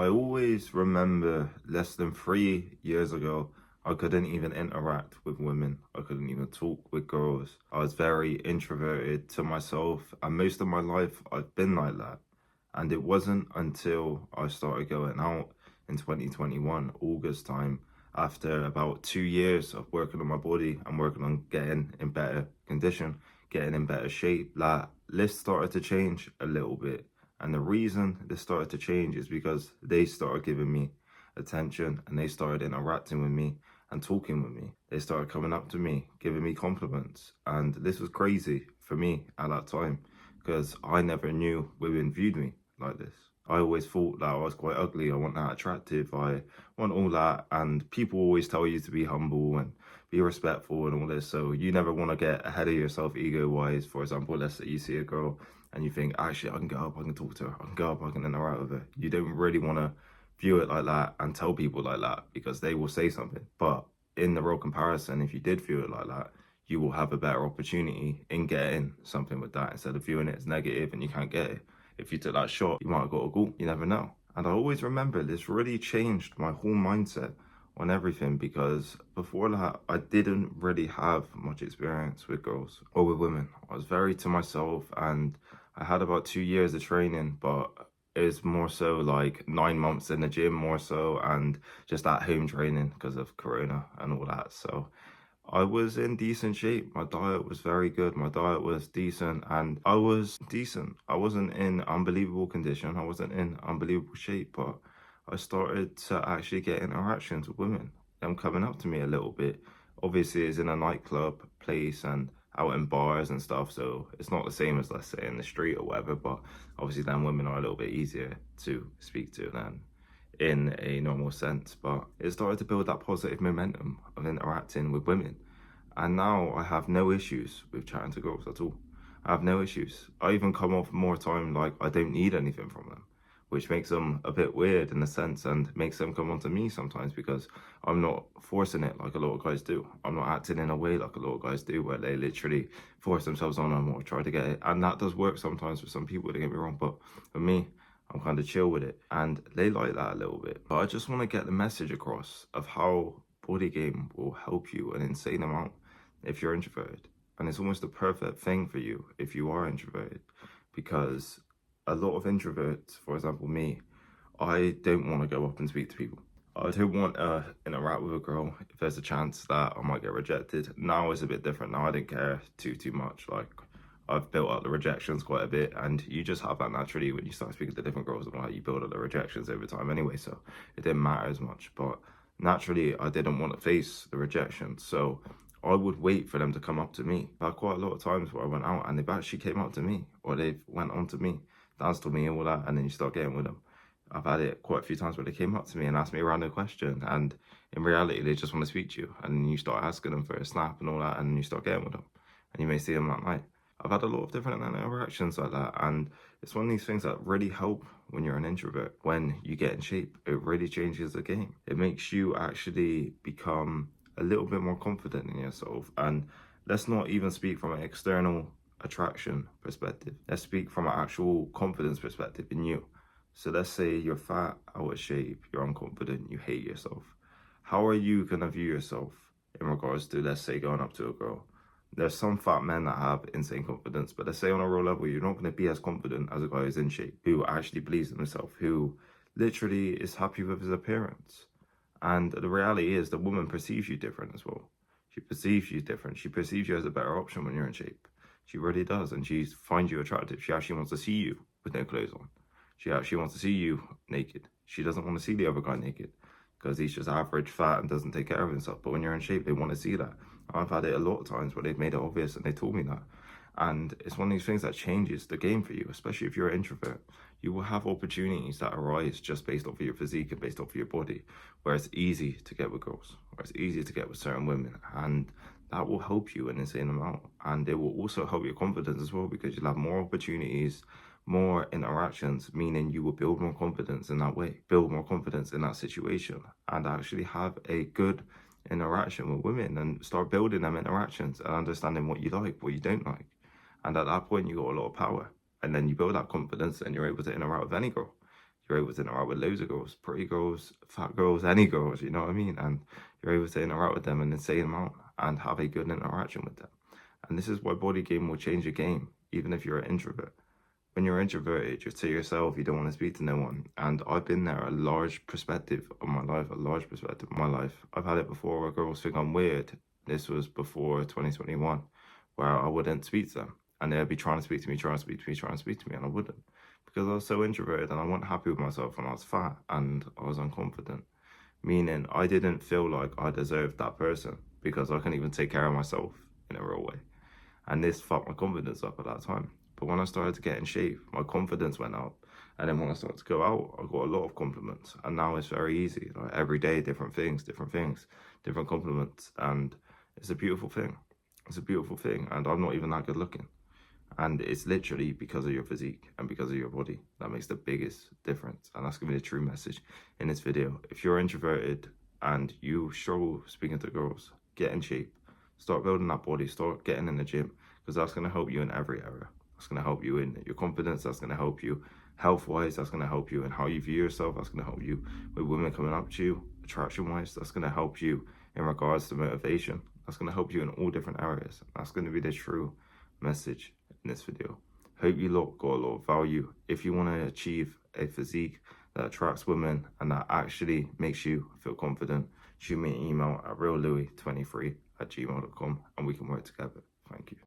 I always remember less than 3 years ago, I couldn't even interact with women. I couldn't even talk with girls. I was very introverted to myself, and most of my life I've been like that. And it wasn't until I started going out in 2021, August time, after about 2 years of working on my body and working on getting in better condition, getting in better shape, that list started to change a little bit. And the reason this started to change is because they started giving me attention and they started interacting with me and talking with me. They started coming up to me, giving me compliments. And this was crazy for me at that time because I never knew women viewed me like this. I always thought that I was quite ugly. I wasn't that attractive. I want all that. And people always tell you to be humble and be respectful and all this. So you never want to get ahead of yourself ego wise. For example, let's say you see a girl and you think, actually, I can go up, I can talk to her, I can go up, I can interact with her. You don't really want to view it like that and tell people like that because they will say something. But in the real comparison, if you did view it like that, you will have a better opportunity in getting something with that instead of viewing it as negative and you can't get it. If you took that shot, you might have got a goal. You never know. And I always remember this really changed my whole mindset on everything because before that, I didn't really have much experience with girls or with women. I was very to myself and I had about 2 years of training, but it was more so like 9 months in the gym more so and just at home training because of Corona and all that. So I was in decent shape. My diet was very good. My diet was decent and I was decent. I wasn't in unbelievable condition. I wasn't in unbelievable shape, but I started to actually get interactions with women. Them coming up to me a little bit. Obviously, it's in a nightclub place and out in bars and stuff, so it's not the same as, let's say, in the street or whatever, but obviously then women are a little bit easier to speak to than in a normal sense. But it started to build that positive momentum of interacting with women. And now I have no issues with chatting to girls at all. I have no issues. I even come off more time like I don't need anything from them, which makes them a bit weird in a sense and makes them come onto me sometimes because I'm not forcing it like a lot of guys do. I'm not acting in a way like a lot of guys do where they literally force themselves on them or try to get it. And that does work sometimes for some people, don't get me wrong, but for me, I'm kind of chill with it. And they like that a little bit. But I just want to get the message across of how body game will help you an insane amount if you're introverted. And it's almost the perfect thing for you if you are introverted because a lot of introverts, for example, me, I don't want to go up and speak to people. I don't want to interact with a girl if there's a chance that I might get rejected. Now it's a bit different. Now I don't care too much. Like I've built up the rejections quite a bit, and you just have that naturally when you start speaking to different girls and like you build up the rejections over time anyway. So it didn't matter as much. But naturally, I didn't want to face the rejection, so I would wait for them to come up to me. There are quite a lot of times where I went out and they've actually came up to me or they've went on to me, danced with me and all that, and then you start getting with them. I've had it quite a few times where they came up to me and asked me a random question, and in reality, they just want to speak to you. And you start asking them for a snap and all that, and you start getting with them. And you may see them that night. I've had a lot of different interactions like that, and it's one of these things that really help when you're an introvert. When you get in shape, it really changes the game. It makes you actually become a little bit more confident in yourself. And let's not even speak from an external attraction perspective. Let's speak from an actual confidence perspective in you. So let's say you're fat, out of shape, you're unconfident, you hate yourself. How are you gonna view yourself in regards to, let's say, going up to a girl? There's some fat men that have insane confidence, but let's say on a real level, you're not gonna be as confident as a guy who's in shape, who actually believes in himself, who literally is happy with his appearance. And the reality is the woman perceives you different as well. She perceives you different. She perceives you as a better option when you're in shape. She really does. And she finds you attractive. She actually wants to see you with no clothes on. She actually wants to see you naked. She doesn't want to see the other guy naked because he's just average fat and doesn't take care of himself. But when you're in shape, they want to see that. I've had it a lot of times where they've made it obvious and they told me that. And it's one of these things that changes the game for you, especially if you're an introvert. You will have opportunities that arise just based off of your physique and based off of your body, where it's easy to get with girls, where it's easy to get with certain women. And that will help you an insane amount. And it will also help your confidence as well because you'll have more opportunities, more interactions, meaning you will build more confidence in that way, build more confidence in that situation, and actually have a good interaction with women and start building them interactions and understanding what you like, what you don't like. And at that point, you got a lot of power. And then you build that confidence and you're able to interact with any girl. you're able to interact with loads of girls, pretty girls, fat girls, any girls, you know what I mean? And you're able to interact with them an insane amount and have a good interaction with them. And this is why body game will change your game, even if you're an introvert. When you're introverted, you're to yourself, you don't want to speak to no one. And I've been there a large perspective of my life, I've had it before where girls think I'm weird. This was before 2021, where I wouldn't speak to them. And they'd be trying to speak to me, and I wouldn't. Because I was so introverted and I wasn't happy with myself and I was fat and I was unconfident. Meaning I didn't feel like I deserved that person because I couldn't even take care of myself in a real way. And this fucked my confidence up at that time. But when I started to get in shape, my confidence went up. And then when I started to go out, I got a lot of compliments. And now it's very easy. Like every day, different things, different compliments. And it's a beautiful thing. It's a beautiful thing. And I'm not even that good looking. And it's literally because of your physique and because of your body that makes the biggest difference. And that's gonna be the true message in this video. If you're introverted and you struggle speaking to girls, get in shape. Start building that body, start getting in the gym, because that's gonna help you in every area. That's gonna help you in your confidence, that's gonna help you health-wise, that's gonna help you in how you view yourself, that's gonna help you with women coming up to you, attraction-wise, that's gonna help you in regards to motivation. That's gonna help you in all different areas. That's gonna be the true message in this video. Hope you lot got a lot of value. If you want to achieve a physique that attracts women and that actually makes you feel confident, shoot me an email at reallouis23@gmail.com and we can work together. Thank you.